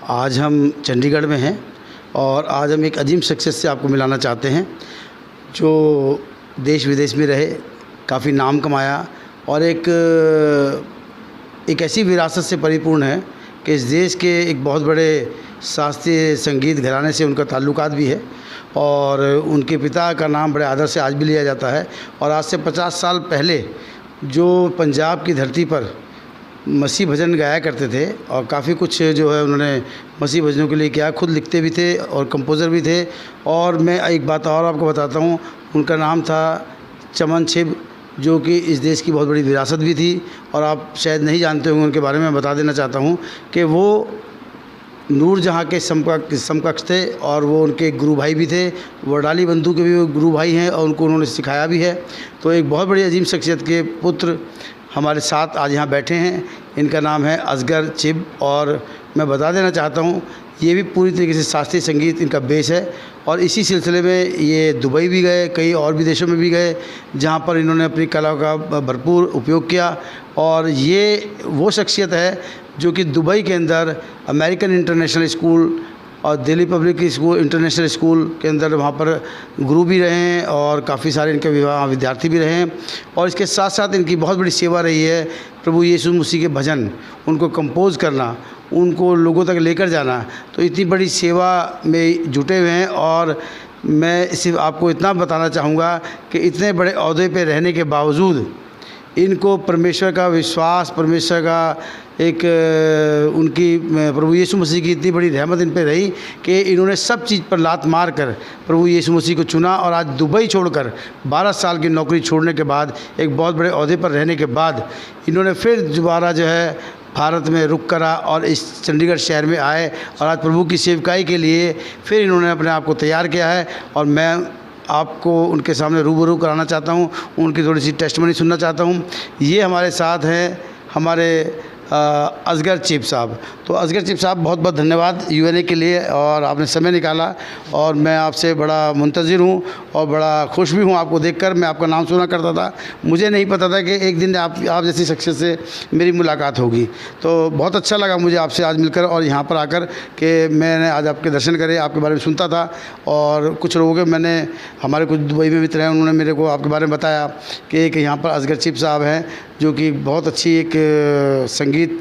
आज हम चंडीगढ़ में हैं और आज हम एक अजीम शख्सियत से आपको मिलाना चाहते हैं जो देश विदेश में रहे, काफ़ी नाम कमाया और एक ऐसी विरासत से परिपूर्ण है कि इस देश के एक बहुत बड़े शास्त्रीय संगीत घराने से उनका ताल्लुकात भी है और उनके पिता का नाम बड़े आदर से आज भी लिया जाता है। और आज से 50 साल पहले जो पंजाब की धरती पर मसीह भजन गाया करते थे और काफ़ी कुछ जो है उन्होंने मसीह भजनों के लिए किया, खुद लिखते भी थे और कंपोज़र भी थे। और मैं एक बात और आपको बताता हूँ, उनका नाम था चमन छिब, जो कि इस देश की बहुत बड़ी विरासत भी थी और आप शायद नहीं जानते होंगे उनके बारे में। बता देना चाहता हूँ कि वो नूरजहाँ के समकक्ष थे और वो उनके गुरु भाई भी थे। वडाली बंधु के भी वो गुरु भाई हैं और उनको उन्होंने सिखाया भी है। तो एक बहुत बड़ी अजीम शख्सियत के पुत्र हमारे साथ आज यहाँ बैठे हैं। इनका नाम है असगर चिब और मैं बता देना चाहता हूँ ये भी पूरी तरीके से शास्त्रीय संगीत इनका बेस है। और इसी सिलसिले में ये दुबई भी गए, कई और भी देशों में भी गए जहाँ पर इन्होंने अपनी कला का भरपूर उपयोग किया। और ये वो शख्सियत है जो कि दुबई के अंदर अमेरिकन इंटरनेशनल स्कूल और Delhi public school international school के अंदर वहाँ पर गुरु भी रहे हैं और काफ़ी सारे इनके विद्यार्थी भी रहे हैं। और इसके साथ साथ इनकी बहुत बड़ी सेवा रही है प्रभु यीशु मसीह के भजन, उनको कंपोज़ करना, उनको लोगों तक लेकर जाना। तो इतनी बड़ी सेवा में जुटे हुए हैं। और मैं सिर्फ आपको इतना बताना चाहूँगा कि इतने बड़े ओहदे पे रहने के बावजूद इनको परमेश्वर का विश्वास, परमेश्वर का एक उनकी प्रभु यीशु मसीह की इतनी बड़ी रहमत इन पे रही कि इन्होंने सब चीज़ पर लात मार कर प्रभु यीशु मसीह को चुना। और आज दुबई छोड़कर 12 साल की नौकरी छोड़ने के बाद, एक बहुत बड़े ओहदे पर रहने के बाद, इन्होंने फिर दोबारा जो है भारत में रुक करा और इस चंडीगढ़ शहर में आए और आज प्रभु की सेवकाई के लिए फिर इन्होंने अपने आप को तैयार किया है। और मैं आपको उनके सामने रूबरू कराना चाहता हूँ, उनकी थोड़ी सी टेस्टमनी सुनना चाहता हूँ। ये हमारे साथ हैं हमारे असगर चिब साहब। तो असगर चिब साहब, बहुत बहुत धन्यवाद यूएनए के लिए और आपने समय निकाला और मैं आपसे बड़ा मुंतज़िर हूँ और बड़ा खुश भी हूँ आपको देखकर। मैं आपका नाम सुना करता था, मुझे नहीं पता था कि एक दिन आप जैसी शख्सियत से मेरी मुलाकात होगी। तो बहुत अच्छा लगा मुझे आपसे आज मिलकर और यहाँ पर आकर कि मैंने आज आपके दर्शन करे, आपके बारे में सुनता था। और कुछ लोगों के मैंने हमारे कुछ दुबई में मित्र हैं, उन्होंने मेरे को आपके बारे में बताया कि एक यहाँ पर असगर चिब साहब हैं जो कि बहुत अच्छी एक संगीत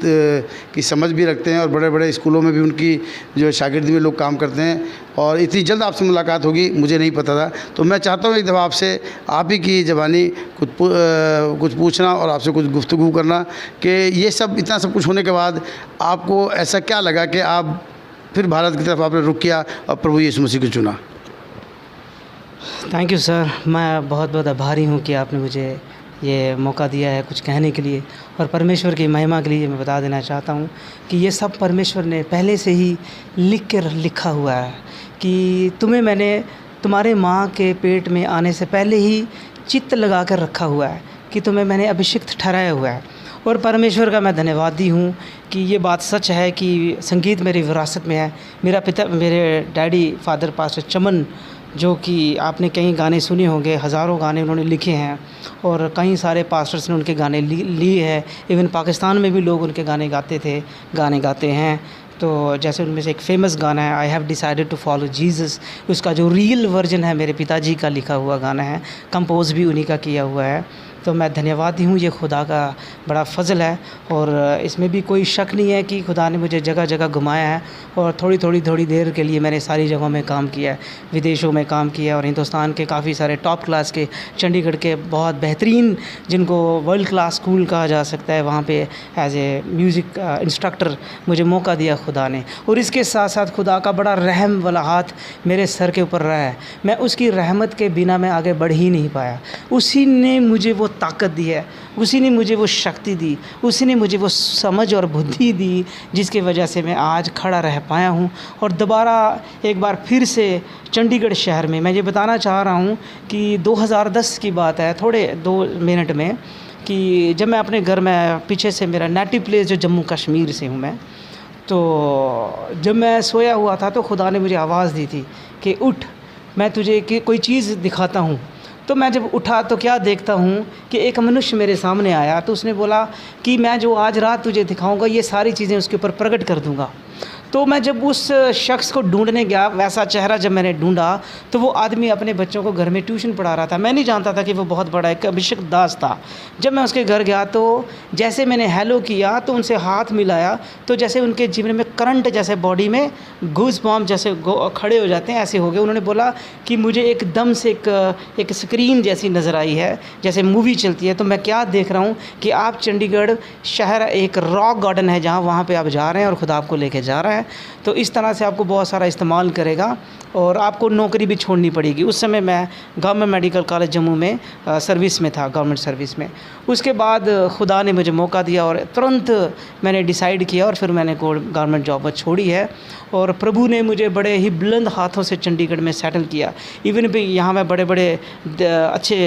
की समझ भी रखते हैं और बड़े बड़े स्कूलों में भी उनकी जो शागिर्दी में लोग काम करते हैं। और इतनी जल्द आपसे मुलाकात होगी मुझे नहीं पता था। तो मैं चाहता हूँ एक दफ़ा आपसे आप ही की ज़बानी कुछ पूछना और आपसे कुछ गुफ्तगू करना कि ये सब इतना सब कुछ होने के बाद आपको ऐसा क्या लगा कि आप फिर भारत की तरफ आपने रुख किया और प्रभु यीशु मसीह को चुना। थैंक यू सर, मैं बहुत बहुत आभारी हूँ कि आपने मुझे ये मौका दिया है कुछ कहने के लिए। और परमेश्वर की महिमा के लिए मैं बता देना चाहता हूँ कि ये सब परमेश्वर ने पहले से ही लिखा हुआ है कि तुम्हें मैंने तुम्हारे माँ के पेट में आने से पहले ही चित्त लगा कर रखा हुआ है कि तुम्हें मैंने अभिषिक्त ठहराया हुआ है। और परमेश्वर का मैं धन्यवादी हूँ कि ये बात सच है कि संगीत मेरी विरासत में है। मेरे डैडी फादर पास्टर चमन, जो कि आपने कई गाने सुने होंगे, हज़ारों गाने उन्होंने लिखे हैं और कई सारे पास्टर्स ने उनके गाने लिए हैं। इवन पाकिस्तान में भी लोग उनके गाने गाते हैं। तो जैसे उनमें से एक फ़ेमस गाना है, I have decided to follow Jesus, उसका जो रियल वर्जन है मेरे पिताजी का लिखा हुआ गाना है, कंपोज़ भी उन्हीं का किया हुआ है। तो मैं धन्यवादी हूँ, ये खुदा का बड़ा फ़ज़ल है। और इसमें भी कोई शक नहीं है कि खुदा ने मुझे जगह जगह घुमाया है और थोड़ी देर के लिए मैंने सारी जगहों में काम किया है, विदेशों में काम किया और हिंदुस्तान के काफ़ी सारे टॉप क्लास के, चंडीगढ़ के बहुत बेहतरीन, जिनको वर्ल्ड क्लास स्कूल कहा जा सकता है, वहाँ पे एज ए म्यूज़िक इंस्ट्रक्टर मुझे मौका दिया खुदा ने। और इसके साथ साथ खुदा का बड़ा रहम वाला हाथ मेरे सर के ऊपर रहा है। मैं उसकी रहमत के बिना मैं आगे बढ़ ही नहीं पाया। उसी ने मुझे वो ताकत दी है, उसी ने मुझे वो शक्ति दी, उसी ने मुझे वो समझ और बुद्धि दी जिसकी वजह से मैं आज खड़ा रह पाया हूँ। और दोबारा एक बार फिर से चंडीगढ़ शहर में मैं ये बताना चाह रहा हूँ कि 2010 की बात है, थोड़े 2 मिनट में, कि जब मैं अपने घर में, पीछे से मेरा नेटिव प्लेस जो जम्मू कश्मीर से हूँ मैं, तो जब मैं सोया हुआ था तो खुदा ने मुझे आवाज़ दी थी कि उठ, मैं तुझे कोई चीज़ दिखाता हूँ। तो मैं जब उठा तो क्या देखता हूँ कि एक मनुष्य मेरे सामने आया। तो उसने बोला कि मैं जो आज रात तुझे दिखाऊंगा ये सारी चीज़ें उसके ऊपर प्रकट कर दूंगा। तो मैं जब उस शख्स को ढूंढने गया, वैसा चेहरा जब मैंने ढूंढा तो वो आदमी अपने बच्चों को घर में ट्यूशन पढ़ा रहा था। मैं नहीं जानता था कि वो बहुत बड़ा एक अभिषेक दास था। जब मैं उसके घर गया तो जैसे मैंने हेलो किया तो उनसे हाथ मिलाया तो जैसे उनके जीवन में करंट जैसे बॉडी में गूज बॉम्ब जैसे खड़े हो जाते हैं, ऐसे हो गए। उन्होंने बोला कि मुझे एकदम से एक स्क्रीन जैसी नज़र आई है, जैसे मूवी चलती है। तो मैं क्या देख रहा हूँ कि आप चंडीगढ़ शहर एक रॉक गार्डन है जहाँ, वहाँ पे आप जा रहे हैं और खुदा आपको लेके जा रहा है। तो इस तरह से आपको बहुत सारा इस्तेमाल करेगा और आपको नौकरी भी छोड़नी पड़ेगी। उस समय मैं गवर्नमेंट मेडिकल कॉलेज जम्मू में सर्विस में था, गवर्नमेंट सर्विस में। उसके बाद खुदा ने मुझे मौका दिया और तुरंत मैंने डिसाइड किया और फिर मैंने गवर्नमेंट जॉब छोड़ी है। और प्रभु ने मुझे बड़े ही बुलंद हाथों से चंडीगढ़ में सेटल किया। इवन भी यहाँ मैं बड़े बड़े अच्छे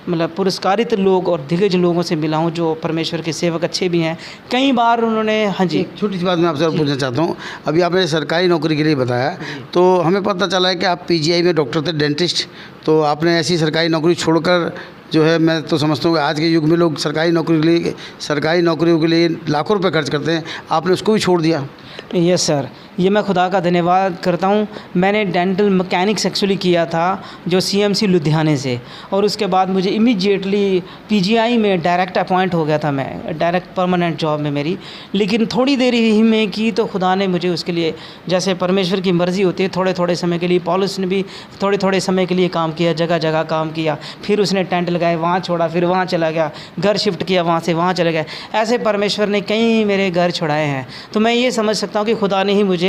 मतलब पुरस्कारित लोग और दिग्गज लोगों से मिला हूँ जो परमेश्वर के सेवक अच्छे भी हैं। कई बार उन्होंने, हाँ जी, एक छोटी सी बात मैं आपसे और पूछना चाहता हूँ। अभी आपने सरकारी नौकरी के लिए बताया, तो हमें पता चला है कि आप पीजीआई में डॉक्टर थे, डेंटिस्ट। तो आपने ऐसी सरकारी नौकरी छोड़कर जो है, मैं तो समझता हूँ कि आज के युग में लोग सरकारी नौकरियों के लिए लाखों रुपए खर्च करते हैं, आपने उसको भी छोड़ दिया। यस सर, ये मैं खुदा का धन्यवाद करता हूँ। मैंने डेंटल मैकेनिक्स एक्चुअली किया था जो सीएमसी लुधियाने से, और उसके बाद मुझे इमीडिएटली पीजीआई में डायरेक्ट अपॉइंट हो गया था मैं, डायरेक्ट परमानेंट जॉब में मेरी। लेकिन थोड़ी देर ही में की तो खुदा ने मुझे उसके लिए, जैसे परमेश्वर की मर्ज़ी होती है, थोड़े थोड़े समय के लिए, पौलुस ने भी थोड़े थोड़े समय के लिए काम किया, जगह जगह काम किया। फिर उसने टेंट लगाए, वहाँ छोड़ा, फिर वहाँ चला गया, घर शिफ्ट किया, वहाँ से वहाँ चले गए। ऐसे परमेश्वर ने कई मेरे घर छुड़ाए हैं। तो मैं ये समझ सकता हूँ कि खुदा ने ही मुझे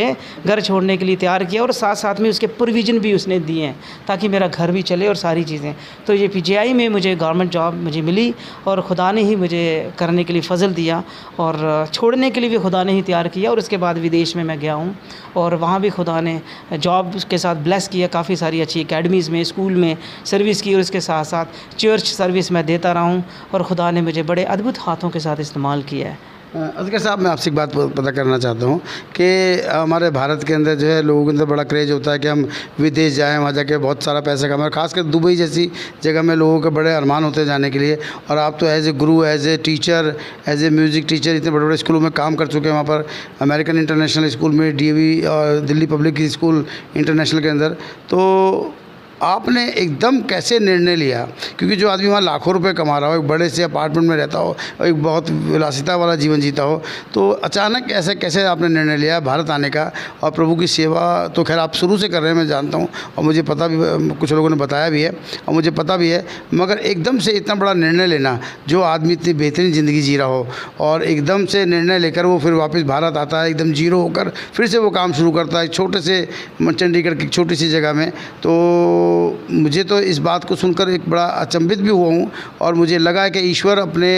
घर छोड़ने के लिए तैयार किया और साथ साथ में उसके प्रोविज़न भी उसने दिए हैं ताकि मेरा घर भी चले और सारी चीज़ें। तो ये पीजीआई में मुझे गवर्नमेंट जॉब मुझे मिली और खुदा ने ही मुझे करने के लिए फजल दिया और छोड़ने के लिए भी खुदा ने ही तैयार किया। और उसके बाद विदेश में मैं गया हूँ और वहाँ भी खुदा ने जॉब के साथ ब्लेस किया, काफ़ी सारी अच्छी एकेडमीज़ में, स्कूल में सर्विस की और उसके साथ साथ चर्च सर्विस मैं देता रहा हूँ और खुदा ने मुझे बड़े अद्भुत हाथों के साथ इस्तेमाल किया है। असगर साहब, मैं आपसे एक बात पता करना चाहता हूँ कि हमारे भारत के अंदर जो है लोगों के अंदर बड़ा क्रेज़ होता है कि हम विदेश जाएं, वहाँ जाके बहुत सारा पैसा कमाएं। खासकर दुबई जैसी जगह में लोगों के बड़े अरमान होते हैं जाने के लिए। और आप तो as a guru, as a teacher, as a music teacher इतने बड़े बड़े स्कूलों में काम कर चुके हैं, वहाँ पर अमेरिकन इंटरनेशनल स्कूल में, DAV और दिल्ली पब्लिक स्कूल इंटरनेशनल के अंदर। तो आपने एकदम कैसे निर्णय लिया, क्योंकि जो आदमी वहाँ लाखों रुपए कमा रहा हो, एक बड़े से अपार्टमेंट में रहता हो और एक बहुत विलासिता वाला जीवन जीता हो, तो अचानक ऐसे कैसे आपने निर्णय लिया भारत आने का? और प्रभु की सेवा तो खैर आप शुरू से कर रहे हैं, मैं जानता हूँ, और मुझे पता भी, कुछ लोगों ने बताया भी है और मुझे पता भी है। मगर एकदम से इतना बड़ा निर्णय लेना, जो आदमी इतनी बेहतरीन ज़िंदगी जी रहा हो और एकदम से निर्णय लेकर वो फिर वापस भारत आता है एकदम जीरो होकर, फिर से वो काम शुरू करता है छोटे से चंडीगढ़ की छोटी सी जगह में। तो मुझे तो इस बात को सुनकर एक बड़ा अचंभित भी हुआ हूँ और मुझे लगा है कि ईश्वर अपने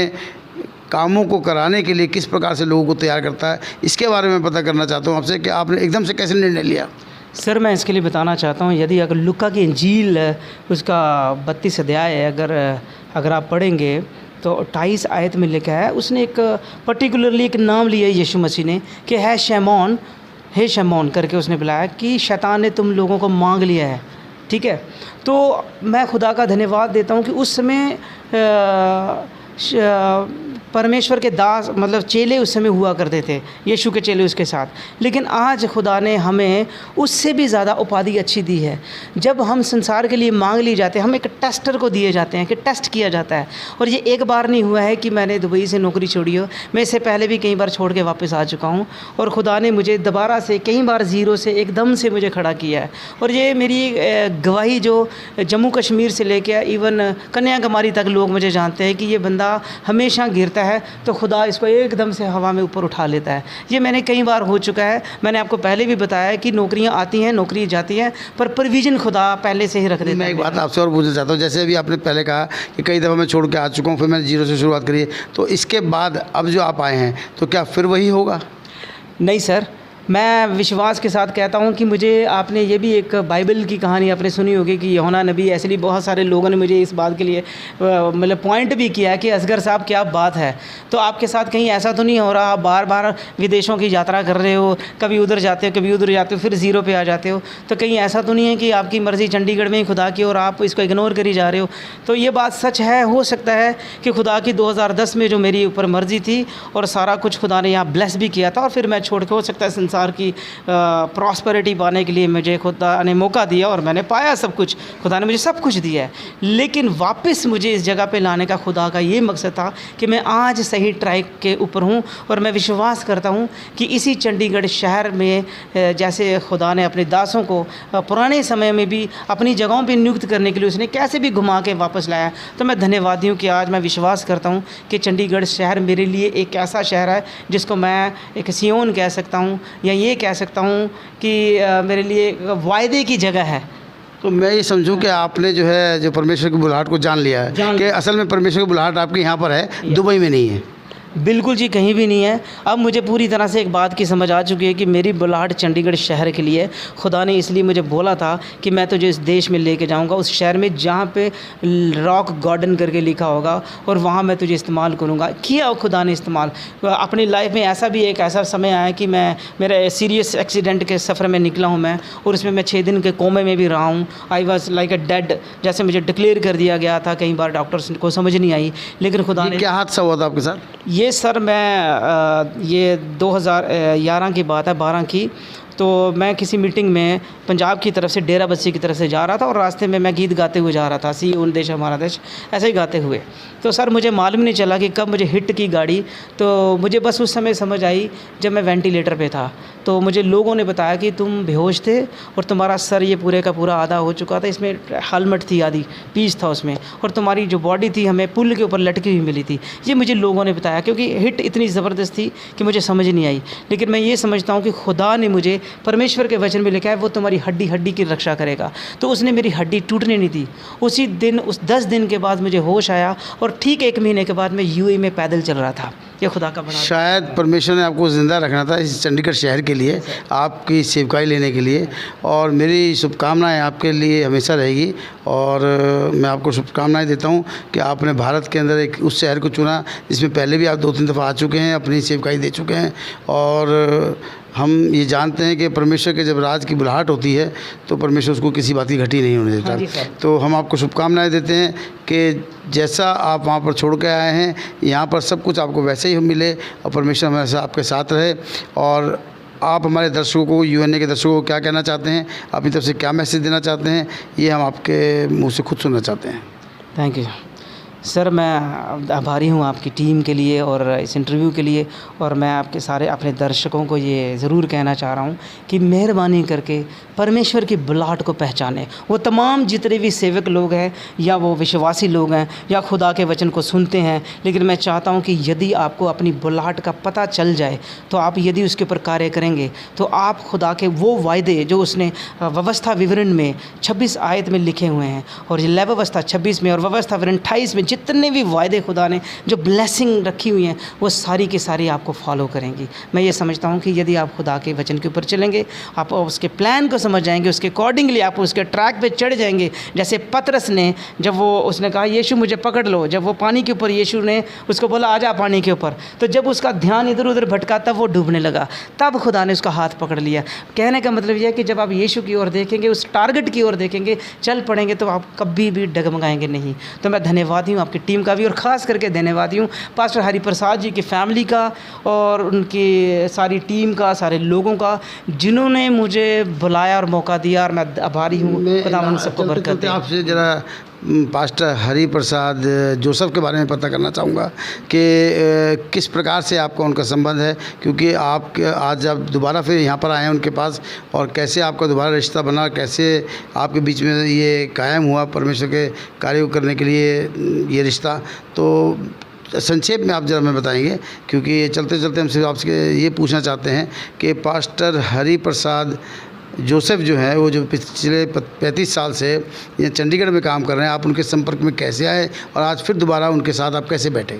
कामों को कराने के लिए किस प्रकार से लोगों को तैयार करता है, इसके बारे में पता करना चाहता हूँ आपसे कि आपने एकदम से कैसे निर्णय लिया। सर, मैं इसके लिए बताना चाहता हूँ, यदि अगर लुका की इंजील उसका 32 अध्याय है, अगर आप पढ़ेंगे तो 28 आयत में लिखा है, उसने एक पर्टिकुलरली एक नाम लिया यीशु मसीह ने कि है शैमोन, हे शैमोन करके उसने बुलाया कि शैतान ने तुम लोगों को मांग लिया है। ठीक है, तो मैं खुदा का धन्यवाद देता हूँ कि उस समय परमेश्वर के दास मतलब चेले उस समय हुआ करते थे, यीशु के चेले उसके साथ। लेकिन आज खुदा ने हमें उससे भी ज़्यादा उपाधि अच्छी दी है। जब हम संसार के लिए मांग लिए जाते हैं, हम एक टेस्टर को दिए जाते हैं कि टेस्ट किया जाता है। और ये एक बार नहीं हुआ है कि मैंने दुबई से नौकरी छोड़ी हो, मैं इससे पहले भी कई बार छोड़ के वापस आ चुका हूँ और खुदा ने मुझे दोबारा से कई बार ज़ीरो से एकदम से मुझे खड़ा किया है। और ये मेरी गवाही जो जम्मू कश्मीर से लेकर इवन कन्याकुमारी तक लोग मुझे जानते हैं कि ये बंदा हमेशा गिरता है तो खुदा इसको एकदम से हवा में ऊपर उठा लेता है। ये मैंने कई बार हो चुका है। मैंने आपको पहले भी बताया कि नौकरियां आती हैं, नौकरी जाती है, पर प्रोविज़न खुदा पहले से ही रख देता है। मैं एक बात आपसे और पूछना चाहता हूँ, जैसे अभी आपने पहले कहा कि कई दफ़ा मैं छोड़ के आ चुका हूँ, फिर मैंने जीरो से शुरुआत करी है, तो इसके बाद अब जो आप आए हैं तो क्या फिर वही होगा? नहीं सर, मैं विश्वास के साथ कहता हूँ कि मुझे, आपने ये भी एक बाइबल की कहानी आपने सुनी होगी कि यूहन्ना नबी, ऐसे बहुत सारे लोगों ने मुझे इस बात के लिए मतलब पॉइंट भी किया कि असगर साहब क्या बात है, तो आपके साथ कहीं ऐसा तो नहीं हो रहा, आप बार बार विदेशों की यात्रा कर रहे हो, कभी उधर जाते हो कभी उधर जाते हो, फिर ज़ीरो पे आ जाते हो, तो कहीं ऐसा तो नहीं है कि आपकी मर्ज़ी चंडीगढ़ में ही खुदा की और आप इसको इग्नोर करी जा रहे हो? तो ये बात सच है। हो सकता है कि खुदा की 2010 में जो मेरी ऊपर मर्ज़ी थी और सारा कुछ खुदा ने यहाँ ब्लेस भी किया था और फिर मैं छोड़ के, हो सकता है संसार संसार की प्रॉस्पेरिटी पाने के लिए मुझे खुदा ने मौका दिया और मैंने पाया सब कुछ। खुदा ने मुझे सब कुछ दिया है, लेकिन वापस मुझे इस जगह पे लाने का खुदा का ये मकसद था कि मैं आज सही ट्रैक के ऊपर हूँ। और मैं विश्वास करता हूँ कि इसी चंडीगढ़ शहर में जैसे खुदा ने अपने दासों को पुराने समय में भी अपनी जगहों पे नियुक्त करने के लिए उसने कैसे भी घुमा के वापस लाया, तो मैं धन्यवादी हूँ कि आज मैं विश्वास करता हूँ कि चंडीगढ़ शहर मेरे लिए एक ऐसा शहर है जिसको मैं एक सियोन कह सकता हूँ, या ये कह सकता हूँ कि मेरे लिए वायदे की जगह है। तो मैं ये समझूं कि आपने जो है जो परमेश्वर की बुलाहट को जान लिया है कि असल में परमेश्वर की बुलाहट आपके यहाँ पर है, दुबई में नहीं है। बिल्कुल जी, कहीं भी नहीं है। अब मुझे पूरी तरह से एक बात की समझ आ चुकी है कि मेरी बुलाहट चंडीगढ़ शहर के लिए खुदा ने इसलिए मुझे बोला था कि मैं तुझे इस देश में लेके जाऊंगा, उस शहर में जहाँ पे रॉक गार्डन करके लिखा होगा, और वहाँ मैं तुझे इस्तेमाल करूँगा। किया खुदा ने इस्तेमाल। अपनी लाइफ में ऐसा भी एक ऐसा समय आया कि मैं मेरे सीरियस एक्सीडेंट के सफ़र में निकला हूँ मैं, और उसमें मैं 6 दिन के कोमे में भी रहा हूँ। I was like a dead, जैसे मुझे डिक्लेयर कर दिया गया था। कई बार डॉक्टर्स को समझ नहीं आई, लेकिन खुदा ने। क्या हादसा हुआ था आपके साथ? ये सर मैं ये 2011 की बात है, 12 की। तो मैं किसी मीटिंग में पंजाब की तरफ से डेरा बस्सी की तरफ से जा रहा था, और रास्ते में मैं गीत गाते हुए जा रहा था, सी उन देश हमारा देश, ऐसे ही गाते हुए। तो सर मुझे मालूम नहीं चला कि कब मुझे हिट की गाड़ी। तो मुझे बस उस समय समझ आई जब मैं वेंटिलेटर पे था। तो मुझे लोगों ने बताया कि तुम बेहोश थे और तुम्हारा सर ये पूरे का पूरा आधा हो चुका था, इसमें हेलमेट थी, आधी पीस था उसमें, और तुम्हारी जो बॉडी थी हमें पुल के ऊपर लटकी हुई मिली थी। ये मुझे लोगों ने बताया, क्योंकि हिट इतनी ज़बरदस्त थी कि मुझे समझ नहीं आई। लेकिन मैं ये समझता हूँ कि खुदा ने मुझे, परमेश्वर के वचन में लिखा है वो तुम्हारी हड्डी हड्डी की रक्षा करेगा। तो उसने मेरी हड्डी टूटने नहीं दी। उसी दिन, उस 10 दिन के बाद मुझे होश आया, और ठीक 1 महीने के बाद मैं यूएई में पैदल चल रहा था। ये खुदा का बड़ा, शायद परमेश्वर ने आपको ज़िंदा रखना था इस चंडीगढ़ शहर के लिए, आपकी सेवकाई लेने के लिए। और मेरी शुभकामनाएं आपके लिए हमेशा रहेगी, और मैं आपको शुभकामनाएं देता हूं कि आपने भारत के अंदर एक उस शहर को चुना जिसमें पहले भी आप 2-3 दफ़ा आ चुके हैं, अपनी सेवकाई दे चुके हैं। और हम ये जानते हैं कि परमेश्वर के जब राज की बुलाहट होती है तो परमेश्वर उसको किसी बात की घटी नहीं होने देता। तो हम आपको शुभकामनाएं देते हैं कि जैसा आप वहाँ पर छोड़ के आए हैं, यहाँ पर सब कुछ आपको वैसे ही मिले, और परमेश्वर हमेशा आपके साथ रहे। और आप हमारे दर्शकों को, यूएनए के दर्शकों को क्या कहना चाहते हैं, अपनी तरफ से क्या मैसेज देना चाहते हैं, ये हम आपके मुँह से खुद सुनना चाहते हैं। Thank you sir. मैं आभारी हूँ आपकी टीम के लिए और इस इंटरव्यू के लिए। और मैं आपके सारे अपने दर्शकों को ये ज़रूर कहना चाह रहा हूँ कि मेहरबानी करके परमेश्वर की बुलाहट को पहचानें। वो तमाम जितने भी सेवक लोग हैं, या वो विश्वासी लोग हैं, या खुदा के वचन को सुनते हैं, लेकिन मैं चाहता हूँ कि यदि आपको अपनी बुलाहट का पता चल जाए, तो आप यदि उसके ऊपर कार्य करेंगे, तो आप खुदा के वो वायदे जो उसने व्यवस्था विवरण में 26 आयत में लिखे हुए हैं, और ये व्यवस्था 26 में और व्यवस्था विवरण 28 में जितने भी वायदे खुदा ने जो ब्लेसिंग रखी हुई हैं, वो सारी की सारी आपको फॉलो करेंगी। मैं ये समझता हूँ कि यदि आप खुदा के वचन के ऊपर चलेंगे, आप उसके प्लान को समझ जाएंगे, उसके अकॉर्डिंगली आप उसके ट्रैक पे चढ़ जाएंगे। जैसे पतरस ने, जब वो उसने कहा यीशु मुझे पकड़ लो, जब वो पानी के ऊपर, यीशु ने उसको बोला आजा पानी के ऊपर, तो जब उसका ध्यान इधर उधर भटका तब वो डूबने लगा, तब खुदा ने उसका हाथ पकड़ लिया। कहने का मतलब यह है कि जब आप यीशु की ओर देखेंगे, उस टारगेट की ओर देखेंगे, चल पड़ेंगे, तो आप कभी भी डगमगाएंगे नहीं। तो मैं धन्यवादी हूँ आपकी टीम का भी, और ख़ास करके धन्यवादी हूँ पास्टर हरिप्रसाद जी की फैमिली का, और उनकी सारी टीम का, सारे लोगों का, जिन्होंने मुझे बुलाया और मौका दिया, और मैं आभारी हूँ। खुदावंद सबको बरकत दे। आपसे ज़रा पास्टर हरिप्रसाद जोसेफ के बारे में पता करना चाहूँगा कि किस प्रकार से आपका उनका संबंध है, क्योंकि आप आज आप दोबारा फिर यहाँ पर आए हैं उनके पास, और कैसे आपका दोबारा रिश्ता बना, कैसे आपके बीच में ये कायम हुआ परमेश्वर के कार्य करने के लिए ये रिश्ता। तो संक्षेप में आप ज़रा हमें बताएंगे, क्योंकि चलते चलते हम सिर्फ आपसे ये पूछना चाहते हैं कि पास्टर हरिप्रसाद जोसेफ जो है, वो जो पिछले 35 साल से ये चंडीगढ़ में काम कर रहे हैं, आप उनके संपर्क में कैसे आए, और आज फिर दोबारा उनके साथ आप कैसे बैठे?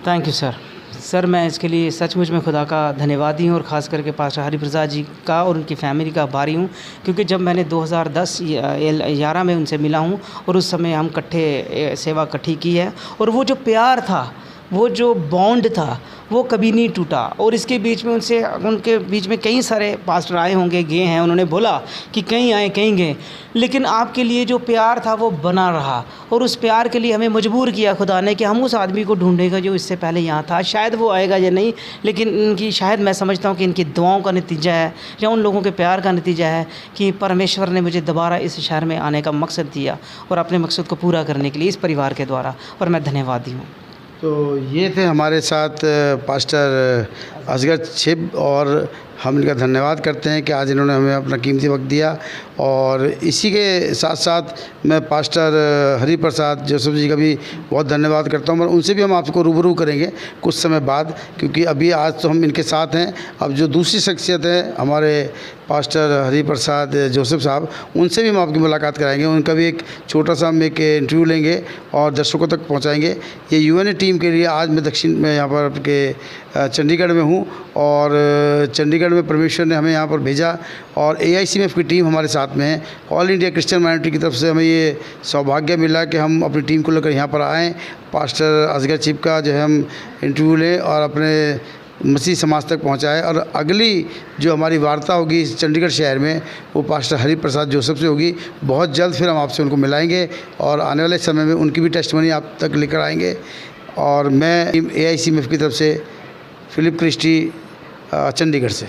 थैंक यू सर, मैं इसके लिए सचमुच में खुदा का धन्यवादी हूँ, और ख़ास करके पास्टर हरिप्रसाद जी का और उनकी फैमिली का आभारी हूँ। क्योंकि जब मैंने 2010-11 में उनसे मिला हूँ, और उस समय हम इकट्ठे सेवा इकट्ठी की है, और वो जो प्यार था, वो जो बॉन्ड था, वो कभी नहीं टूटा। और इसके बीच में उनके बीच में कई सारे पास्टर आए होंगे, गए हैं, उन्होंने बोला कि कहीं आए कहीं गए, लेकिन आपके लिए जो प्यार था वो बना रहा। और उस प्यार के लिए हमें मजबूर किया खुदा ने कि हम उस आदमी को ढूंढेगा जो इससे पहले यहाँ था। शायद वो आएगा या नहीं, लेकिन इनकी शायद मैं समझता हूँ कि इनकी दुआओं का नतीजा है या उन लोगों के प्यार का नतीजा है कि परमेश्वर ने मुझे दोबारा इस शहर में आने का मकसद दिया और अपने मकसद को पूरा करने के लिए इस परिवार के द्वारा, और मैं धन्यवादी हूँ। तो ये थे हमारे साथ पास्टर असगर छिब, और हम इनका धन्यवाद करते हैं कि आज इन्होंने हमें अपना कीमती वक्त दिया। और इसी के साथ साथ मैं पास्टर हरि प्रसाद जोसेफ जी का भी बहुत धन्यवाद करता हूँ, और उनसे भी हम आपको रूबरू करेंगे कुछ समय बाद, क्योंकि अभी आज तो हम इनके साथ हैं। अब जो दूसरी शख्सियत है हमारे पास्टर हरि प्रसाद जोसेफ साहब, उनसे भी हम आपकी मुलाकात कराएंगे। उनका भी एक छोटा सा हम एक इंटरव्यू लेंगे और दर्शकों तक पहुंचाएंगे। ये यूएनए टीम के लिए आज मैं दक्षिण में यहाँ पर आपके चंडीगढ़ में हूँ, और चंडीगढ़ में परमेश्वर ने हमें यहाँ पर भेजा, और AICMF की टीम हमारे साथ में है। ऑल इंडिया क्रिश्चियन माइनॉरिटी की तरफ से हमें ये सौभाग्य मिला कि हम अपनी टीम को लेकर यहाँ पर आएँ, पास्टर असगर छिब का जो है हम इंटरव्यू लें और अपने मसीह समाज तक पहुंचाए। और अगली जो हमारी वार्ता होगी इस चंडीगढ़ शहर में, वो पास्टर हरि प्रसाद जोसेफ से होगी। बहुत जल्द फिर हम आपसे उनको मिलाएंगे और आने वाले समय में उनकी भी टेस्टमनी आप तक लेकर आएंगे। और मैं AICMF की तरफ से फिलिप क्रिस्टी चंडीगढ़ से।